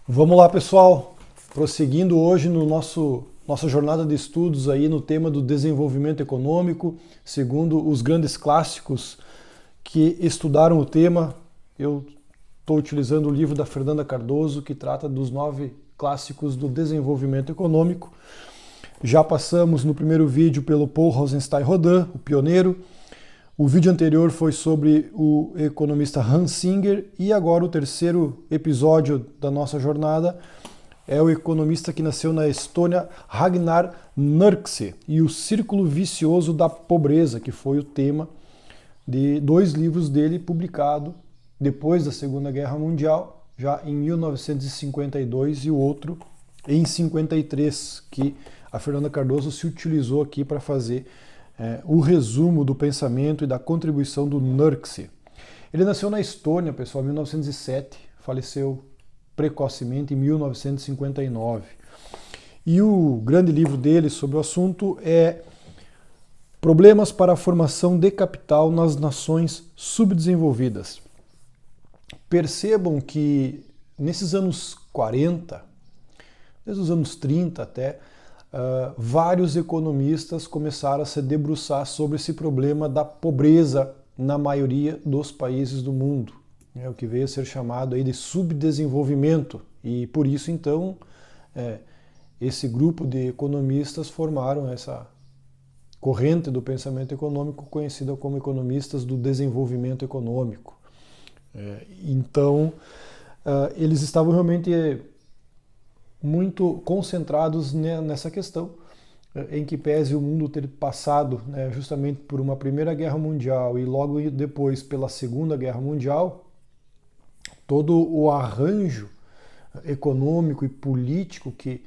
Vamos lá, pessoal. Prosseguindo hoje no nossa jornada de estudos aí no tema do desenvolvimento econômico, segundo os grandes clássicos que estudaram o tema. Eu estou utilizando o livro da Fernanda Cardoso, que trata dos 9 clássicos do desenvolvimento econômico. Já passamos no primeiro vídeo pelo Paul Rosenstein-Rodin, o pioneiro. O vídeo anterior foi sobre o economista Hans Singer e agora o terceiro episódio da nossa jornada é o economista que nasceu na Estônia, Ragnar Nurkse, e o círculo vicioso da pobreza, que foi o tema de 2 livros dele publicados depois da Segunda Guerra Mundial, já em 1952 e o outro em 53, que a Fernanda Cardoso se utilizou aqui para fazer o resumo do pensamento e da contribuição do Nurkse. Ele nasceu na Estônia, pessoal, em 1907, faleceu precocemente em 1959. E o grande livro dele sobre o assunto é Problemas para a Formação de Capital nas Nações Subdesenvolvidas. Percebam que nesses anos 40, desde os anos 30 até, vários economistas começaram a se debruçar sobre esse problema da pobreza na maioria dos países do mundo, o que veio a ser chamado aí de subdesenvolvimento. E por isso, então, esse grupo de economistas formaram essa corrente do pensamento econômico conhecida como economistas do desenvolvimento econômico. Então, eles estavam realmente muito concentrados nessa questão, em que pese o mundo ter passado justamente por uma Primeira Guerra Mundial e logo depois pela Segunda Guerra Mundial, todo o arranjo econômico e político que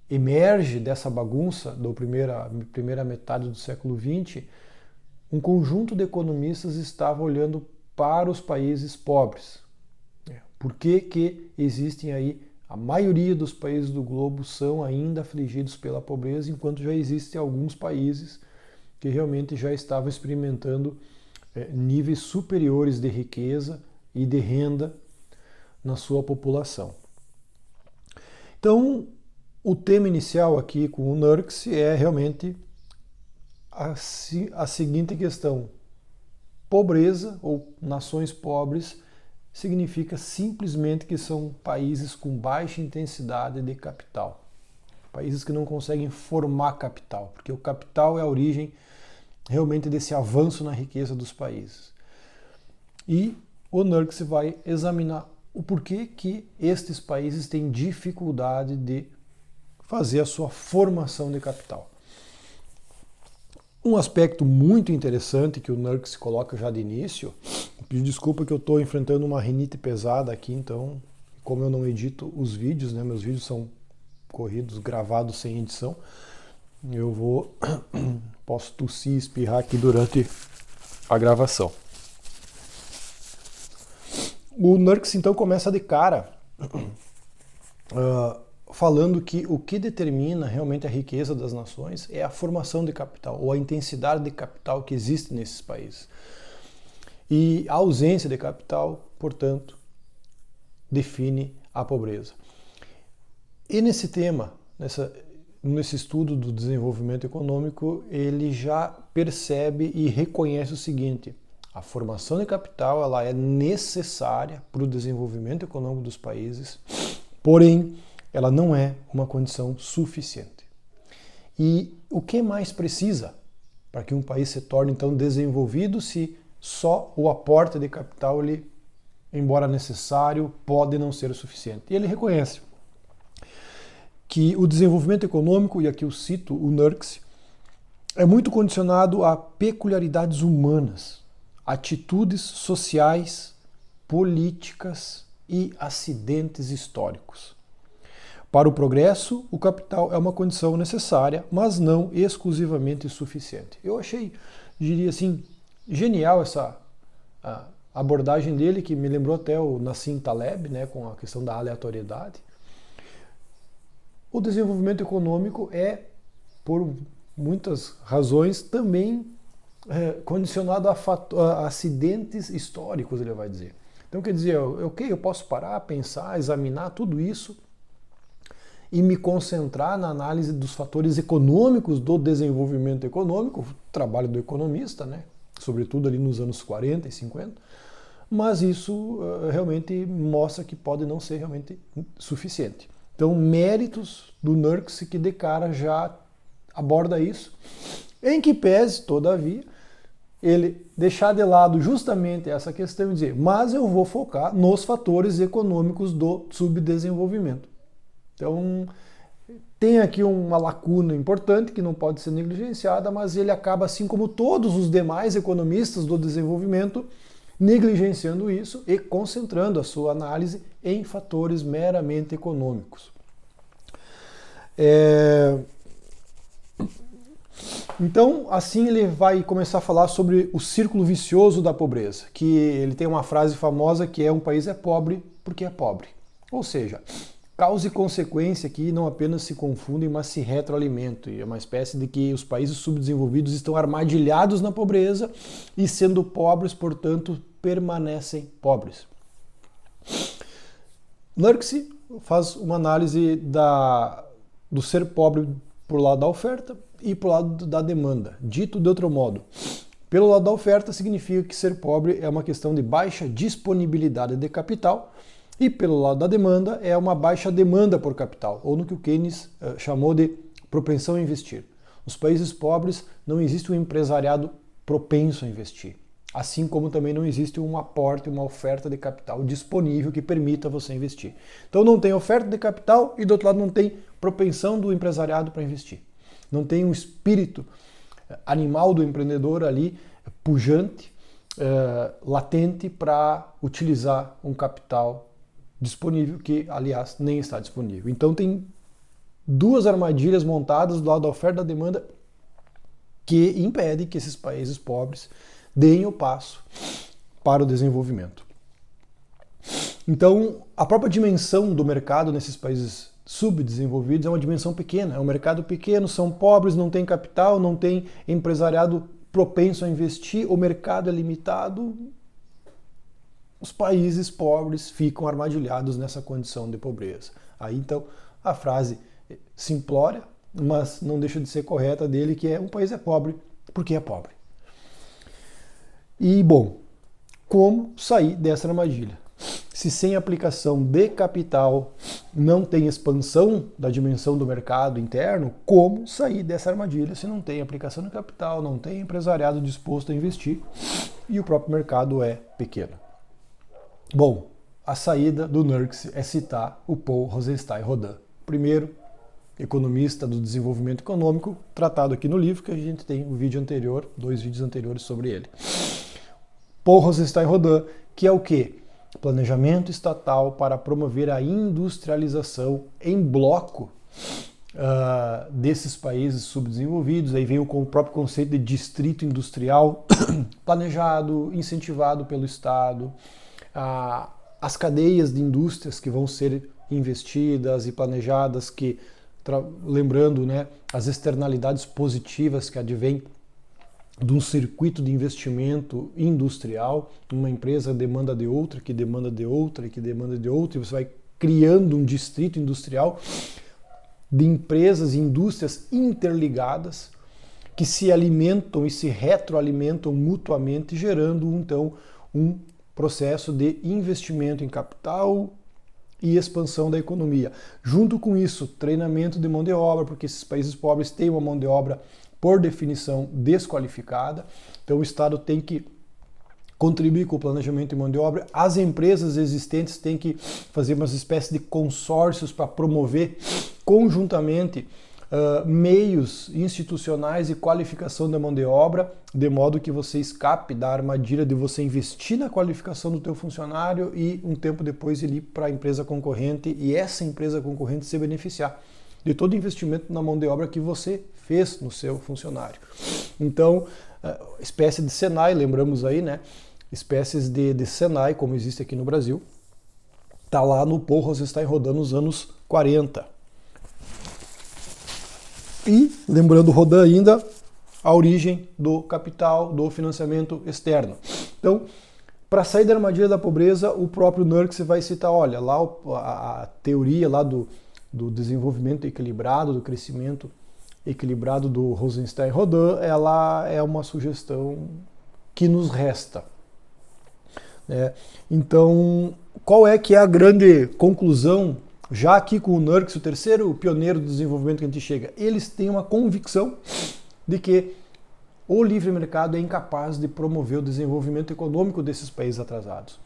emerge dessa bagunça da primeira metade do século XX, um conjunto de economistas estava olhando para os países pobres. Por que existem aí a maioria dos países do globo são ainda afligidos pela pobreza, enquanto já existem alguns países que realmente já estavam experimentando níveis superiores de riqueza e de renda na sua população. Então, o tema inicial aqui com o Nurkse é realmente a seguinte questão: pobreza ou nações pobres significa simplesmente que são países com baixa intensidade de capital. Países que não conseguem formar capital, porque o capital é a origem realmente desse avanço na riqueza dos países. E o Nurkse vai examinar o porquê que estes países têm dificuldade de fazer a sua formação de capital. Um aspecto muito interessante que o Nurkse coloca já de início, peço desculpa que eu estou enfrentando uma rinite pesada aqui, então, como eu não edito os vídeos, meus vídeos são corridos, gravados sem edição, posso tossir e espirrar aqui durante a gravação. O Nurkse então começa de cara falando que o que determina realmente a riqueza das nações é a formação de capital, ou a intensidade de capital que existe nesses países. E a ausência de capital, portanto, define a pobreza. E nesse tema, nesse estudo do desenvolvimento econômico, ele já percebe e reconhece o seguinte: a formação de capital ela é necessária para o desenvolvimento econômico dos países, porém, ela não é uma condição suficiente. E o que mais precisa para que um país se torne então desenvolvido se só o aporte de capital, ele, embora necessário, pode não ser o suficiente? E ele reconhece que o desenvolvimento econômico, e aqui eu cito o Nurkse, é muito condicionado a peculiaridades humanas, atitudes sociais, políticas e acidentes históricos. Para o progresso, o capital é uma condição necessária, mas não exclusivamente suficiente. Eu achei, diria assim, genial essa abordagem dele, que me lembrou até o Nassim Taleb, com a questão da aleatoriedade. O desenvolvimento econômico é, por muitas razões, também condicionado a acidentes históricos, ele vai dizer. Então, quer dizer, eu posso parar, pensar, examinar tudo isso e me concentrar na análise dos fatores econômicos do desenvolvimento econômico, trabalho do economista, né? Sobretudo ali nos anos 40 e 50, mas isso realmente mostra que pode não ser realmente suficiente. Então, méritos do NURCS que de cara já aborda isso, em que pese, todavia, ele deixar de lado justamente essa questão e dizer, mas eu vou focar nos fatores econômicos do subdesenvolvimento. Então, tem aqui uma lacuna importante que não pode ser negligenciada, mas ele acaba, assim como todos os demais economistas do desenvolvimento, negligenciando isso e concentrando a sua análise em fatores meramente econômicos. Então, assim ele vai começar a falar sobre o círculo vicioso da pobreza, que ele tem uma frase famosa que é: um país é pobre porque é pobre. Ou seja, causa e consequência aqui não apenas se confundem, mas se retroalimentam. E é uma espécie de que os países subdesenvolvidos estão armadilhados na pobreza e, sendo pobres, portanto, permanecem pobres. NURCS faz uma análise do ser pobre por lado da oferta e por lado da demanda. Dito de outro modo, pelo lado da oferta significa que ser pobre é uma questão de baixa disponibilidade de capital, e pelo lado da demanda é uma baixa demanda por capital, ou no que o Keynes chamou de propensão a investir. Nos países pobres não existe um empresariado propenso a investir, assim como também não existe um aporte, uma oferta de capital disponível que permita você investir. Então não tem oferta de capital e do outro lado não tem propensão do empresariado para investir. Não tem um espírito animal do empreendedor ali, pujante, latente para utilizar um capital disponível, que, aliás, nem está disponível. Então tem duas armadilhas montadas do lado da oferta e da demanda que impedem que esses países pobres deem o passo para o desenvolvimento. Então, a própria dimensão do mercado nesses países subdesenvolvidos é uma dimensão pequena, é um mercado pequeno, são pobres, não tem capital, não tem empresariado propenso a investir, o mercado é limitado, os países pobres ficam armadilhados nessa condição de pobreza. Aí então a frase simplória, mas não deixa de ser correta dele, que é: um país é pobre porque é pobre. E bom, como sair dessa armadilha? Se sem aplicação de capital não tem expansão da dimensão do mercado interno, como sair dessa armadilha se não tem aplicação de capital, não tem empresariado disposto a investir e o próprio mercado é pequeno? Bom, a saída do NURCS é citar o Paul Rosenstein-Rodin, primeiro economista do desenvolvimento econômico, tratado aqui no livro, que a gente tem um vídeo anterior, 2 vídeos anteriores sobre ele. Paul Rosenstein-Rodin, que é o quê? Planejamento estatal para promover a industrialização em bloco desses países subdesenvolvidos. Aí vem o próprio conceito de distrito industrial planejado, incentivado pelo Estado, as cadeias de indústrias que vão ser investidas e planejadas, que, lembrando, né, as externalidades positivas que advêm de um circuito de investimento industrial. Uma empresa demanda de outra, que demanda de outra, que demanda de outra, e você vai criando um distrito industrial de empresas e indústrias interligadas que se alimentam e se retroalimentam mutuamente, gerando então um processo de investimento em capital e expansão da economia. Junto com isso, treinamento de mão de obra, porque esses países pobres têm uma mão de obra por definição desqualificada, então o Estado tem que contribuir com o planejamento de mão de obra, as empresas existentes têm que fazer uma espécie de consórcios para promover conjuntamente meios institucionais e qualificação da mão de obra, de modo que você escape da armadilha de você investir na qualificação do teu funcionário e um tempo depois ele ir para a empresa concorrente e essa empresa concorrente se beneficiar de todo o investimento na mão de obra que você fez no seu funcionário. Então, espécie de Senai, lembramos aí, né? Espécies de Senai, como existe aqui no Brasil, está lá no Paul Rosenstein-Rodin nos anos 40. E, lembrando Rodin ainda, a origem do capital, do financiamento externo. Então, Para sair da armadilha da pobreza, o próprio Nurse vai citar, olha, lá a teoria lá do desenvolvimento equilibrado, do crescimento equilibrado do Rosenstein-Rodin, ela é uma sugestão que nos resta. Então, qual é que é a grande conclusão, já aqui com o Nurse, o terceiro pioneiro do desenvolvimento que a gente chega? Eles têm uma convicção de que o livre mercado é incapaz de promover o desenvolvimento econômico desses países atrasados.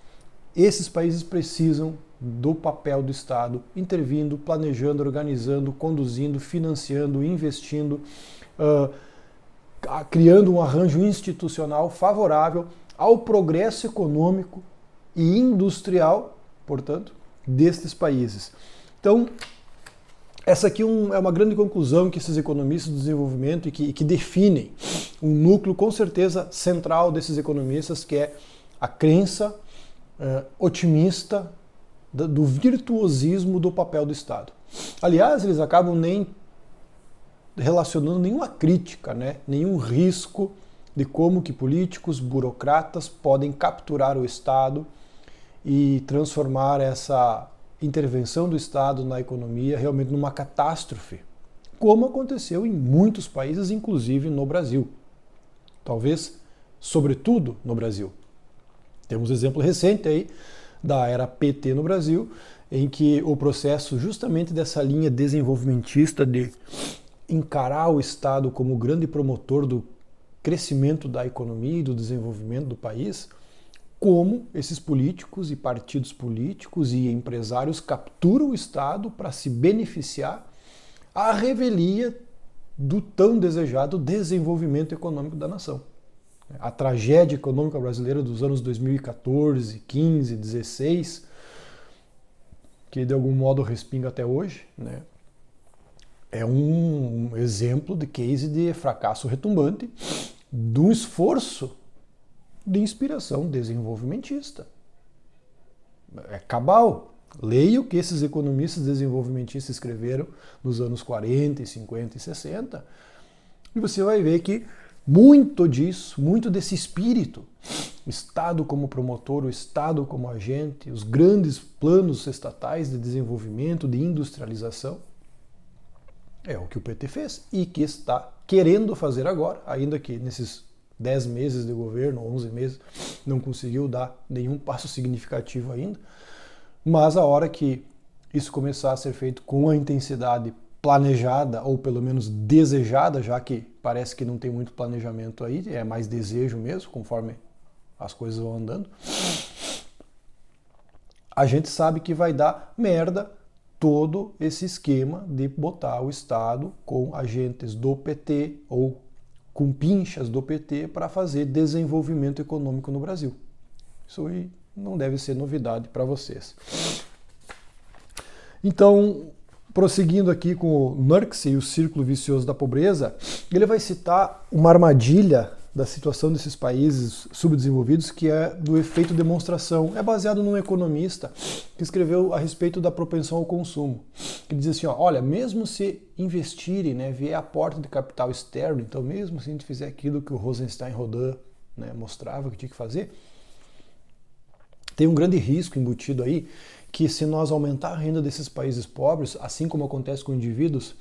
Esses países precisam do papel do Estado, intervindo, planejando, organizando, conduzindo, financiando, investindo, criando um arranjo institucional favorável ao progresso econômico e industrial, portanto, destes países. Então, essa aqui é uma grande conclusão que esses economistas do desenvolvimento e que definem um núcleo, com certeza, central desses economistas, que é a crença otimista do virtuosismo do papel do Estado. Aliás, eles acabam nem relacionando nenhuma crítica, nenhum risco de como que políticos, burocratas podem capturar o Estado e transformar essa intervenção do Estado na economia realmente numa catástrofe, como aconteceu em muitos países, inclusive no Brasil. Talvez, sobretudo, no Brasil. Temos um exemplo recente aí da era PT no Brasil, em que o processo justamente dessa linha desenvolvimentista de encarar o Estado como grande promotor do crescimento da economia e do desenvolvimento do país, como esses políticos e partidos políticos e empresários capturam o Estado para se beneficiar à revelia do tão desejado desenvolvimento econômico da nação. A tragédia econômica brasileira dos anos 2014, 15, 16, que de algum modo respinga até hoje, é um exemplo de case de fracasso retumbante de um esforço de inspiração desenvolvimentista. É cabal. Leia o que esses economistas desenvolvimentistas escreveram nos anos 40, 50 e 60 e você vai ver que muito disso, muito desse espírito, o Estado como promotor, o Estado como agente, os grandes planos estatais de desenvolvimento, de industrialização, é o que o PT fez e que está querendo fazer agora, ainda que nesses 10 meses de governo, 11 meses, não conseguiu dar nenhum passo significativo ainda, mas a hora que isso começar a ser feito com a intensidade planejada, ou pelo menos desejada, já que parece que não tem muito planejamento aí, é mais desejo mesmo, conforme as coisas vão andando, a gente sabe que vai dar merda todo esse esquema de botar o Estado com agentes do PT ou com pinchas do PT para fazer desenvolvimento econômico no Brasil. Isso aí não deve ser novidade para vocês. Então, prosseguindo aqui com o Nurse e o círculo vicioso da pobreza, ele vai citar uma armadilha da situação desses países subdesenvolvidos, que é do efeito demonstração. É baseado num economista que escreveu a respeito da propensão ao consumo. Que diz assim, olha, mesmo se investirem, vier aporte de capital externo, então mesmo se a gente fizer aquilo que o Rosenstein-Rodin mostrava que tinha que fazer, tem um grande risco embutido aí, que se nós aumentar a renda desses países pobres, assim como acontece com indivíduos,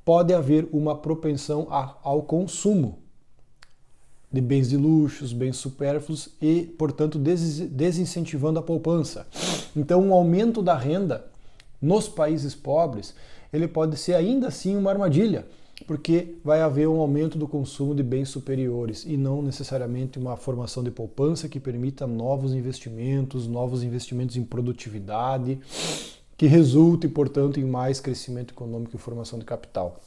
pode haver uma propensão ao consumo de bens de luxo, bens supérfluos e, portanto, desincentivando a poupança. Então, um aumento da renda nos países pobres, ele pode ser ainda assim uma armadilha, porque vai haver um aumento do consumo de bens superiores e não necessariamente uma formação de poupança que permita novos investimentos em produtividade, que resulte, portanto, em mais crescimento econômico e formação de capital.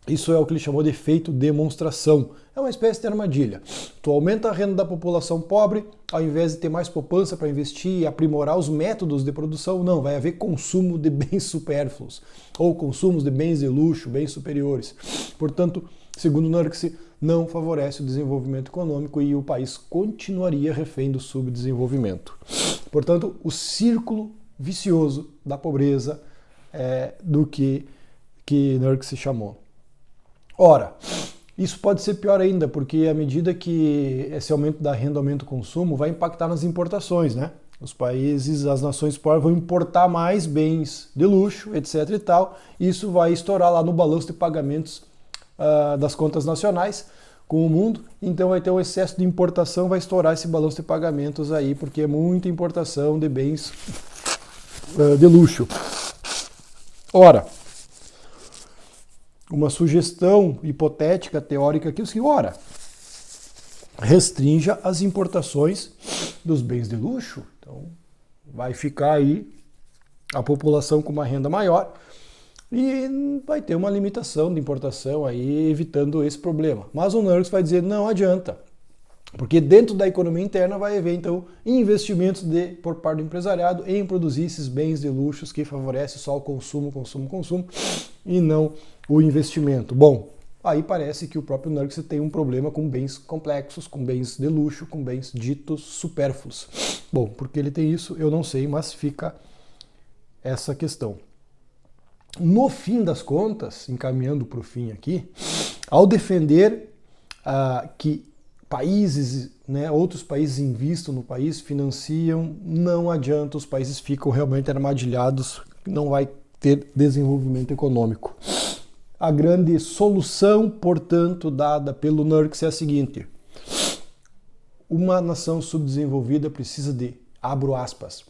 Isso é o que ele chamou de efeito demonstração. É uma espécie de armadilha. Tu aumenta a renda da população pobre, ao invés de ter mais poupança para investir e aprimorar os métodos de produção, não, vai haver consumo de bens supérfluos, ou consumos de bens de luxo, bens superiores. Portanto, segundo Nurse, não favorece o desenvolvimento econômico e o país continuaria refém do subdesenvolvimento. Portanto, o círculo vicioso da pobreza do que Nurse chamou. Ora, Isso pode ser pior ainda, porque à medida que esse aumento da renda aumenta o consumo, vai impactar nas importações, né? Os países, as nações pobres vão importar mais bens de luxo, etc e tal. E isso vai estourar lá no balanço de pagamentos das contas nacionais com o mundo. Então vai ter um excesso de importação, vai estourar esse balanço de pagamentos aí, porque é muita importação de bens de luxo. Ora, uma sugestão hipotética, teórica aqui é o seguinte: ora, restrinja as importações dos bens de luxo. Então, vai ficar aí a população com uma renda maior e vai ter uma limitação de importação aí, evitando esse problema. Mas o NURCS vai dizer, não adianta, porque dentro da economia interna vai haver, então, investimentos por parte do empresariado em produzir esses bens de luxos que favorecem só o consumo, e não o investimento. Bom, aí parece que o próprio NURCS tem um problema com bens complexos, com bens de luxo, com bens ditos supérfluos. Bom, porque ele tem isso, eu não sei, mas fica essa questão. No fim das contas, encaminhando para o fim aqui, ao defender que países, né, outros países investam no país, financiam, não adianta, os países ficam realmente armadilhados, não vai ter desenvolvimento econômico. A grande solução, portanto, dada pelo NURCS é a seguinte: uma nação subdesenvolvida precisa de, abro aspas,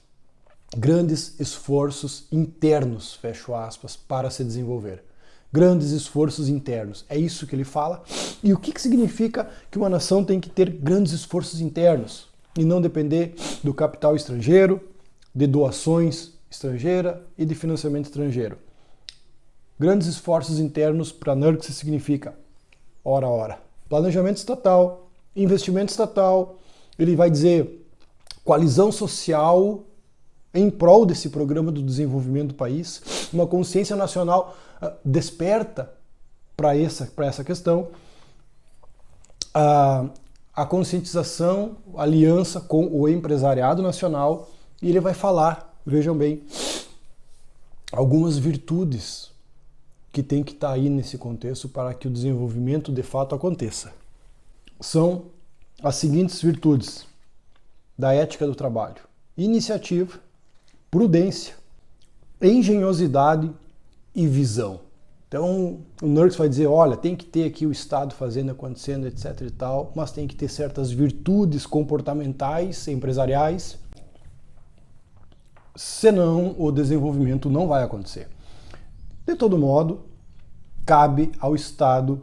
grandes esforços internos, fecho aspas, para se desenvolver. Grandes esforços internos. É isso que ele fala. E o que significa que uma nação tem que ter grandes esforços internos e não depender do capital estrangeiro, de doações estrangeiras e de financiamento estrangeiro? Grandes esforços internos para NURCS significa, ora, planejamento estatal, investimento estatal, ele vai dizer coalizão social em prol desse programa do desenvolvimento do país, uma consciência nacional desperta para essa questão, a conscientização, a aliança com o empresariado nacional, e ele vai falar, vejam bem, algumas virtudes que tem que estar aí nesse contexto para que o desenvolvimento de fato aconteça. São as seguintes virtudes da ética do trabalho: iniciativa, prudência, engenhosidade e visão. Então, o NURCS vai dizer, olha, tem que ter aqui o Estado fazendo, acontecendo, etc e tal, mas tem que ter certas virtudes comportamentais, empresariais, senão o desenvolvimento não vai acontecer. De todo modo, cabe ao Estado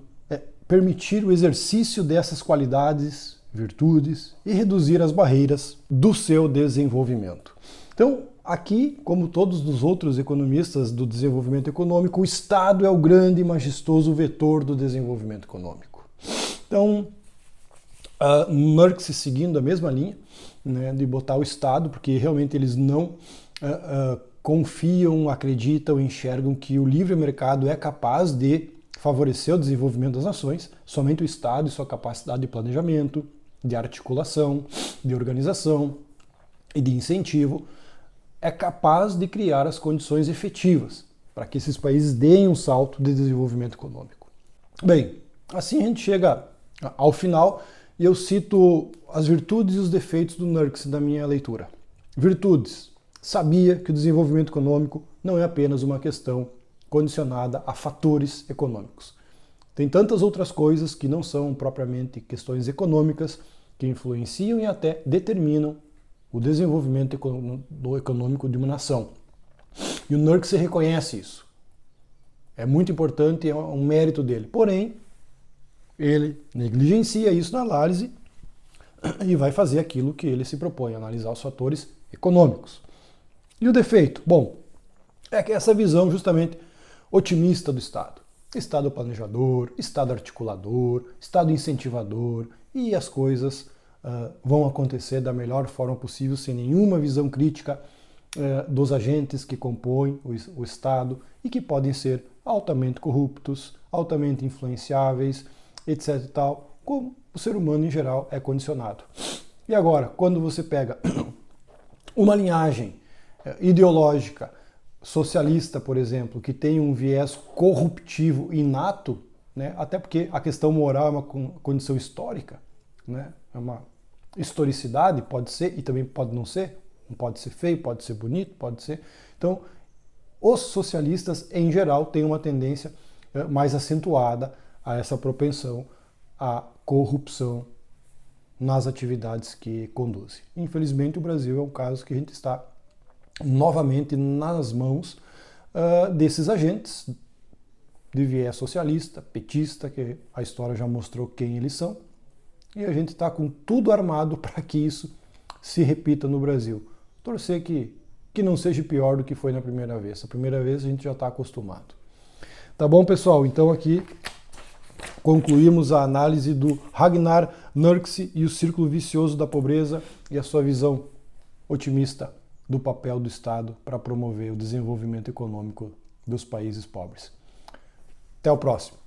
permitir o exercício dessas qualidades, virtudes e reduzir as barreiras do seu desenvolvimento. Então, aqui, como todos os outros economistas do desenvolvimento econômico, o Estado é o grande e majestoso vetor do desenvolvimento econômico. Então, NURCS seguindo a mesma linha, né, de botar o Estado, porque realmente eles não confiam, acreditam, enxergam que o livre mercado é capaz de favorecer o desenvolvimento das nações. Somente o Estado e sua capacidade de planejamento, de articulação, de organização e de incentivo é capaz de criar as condições efetivas para que esses países deem um salto de desenvolvimento econômico. Bem, assim a gente chega ao final e eu cito as virtudes e os defeitos do NURCS da minha leitura. Virtudes: sabia que o desenvolvimento econômico não é apenas uma questão condicionada a fatores econômicos. Tem tantas outras coisas que não são propriamente questões econômicas que influenciam e até determinam o desenvolvimento econômico de uma nação. E o NURCS reconhece isso. É muito importante, é um mérito dele. Porém, ele negligencia isso na análise e vai fazer aquilo que ele se propõe, analisar os fatores econômicos. E o defeito? Bom, é que essa visão justamente otimista do Estado. Estado planejador, Estado articulador, Estado incentivador, e as coisas vão acontecer da melhor forma possível, sem nenhuma visão crítica dos agentes que compõem o Estado e que podem ser altamente corruptos, altamente influenciáveis, etc. e tal, como o ser humano em geral é condicionado. E agora, quando você pega uma linhagem ideológica socialista, por exemplo, que tem um viés corruptivo inato né? Até porque a questão moral é uma condição histórica, né? É uma historicidade, pode ser e também pode não ser. Não pode ser feio, pode ser bonito, pode ser... Então, os socialistas, em geral, têm uma tendência mais acentuada a essa propensão à corrupção nas atividades que conduzem. Infelizmente, o Brasil é um caso que a gente está novamente nas mãos desses agentes de viés socialista, petista, que a história já mostrou quem eles são, e a gente está com tudo armado para que isso se repita no Brasil. Torcer que não seja pior do que foi na primeira vez. A primeira vez a gente já está acostumado. Tá bom, pessoal? Então aqui concluímos a análise do Ragnar Nurkse e o círculo vicioso da pobreza e a sua visão otimista do papel do Estado para promover o desenvolvimento econômico dos países pobres. Até o próximo.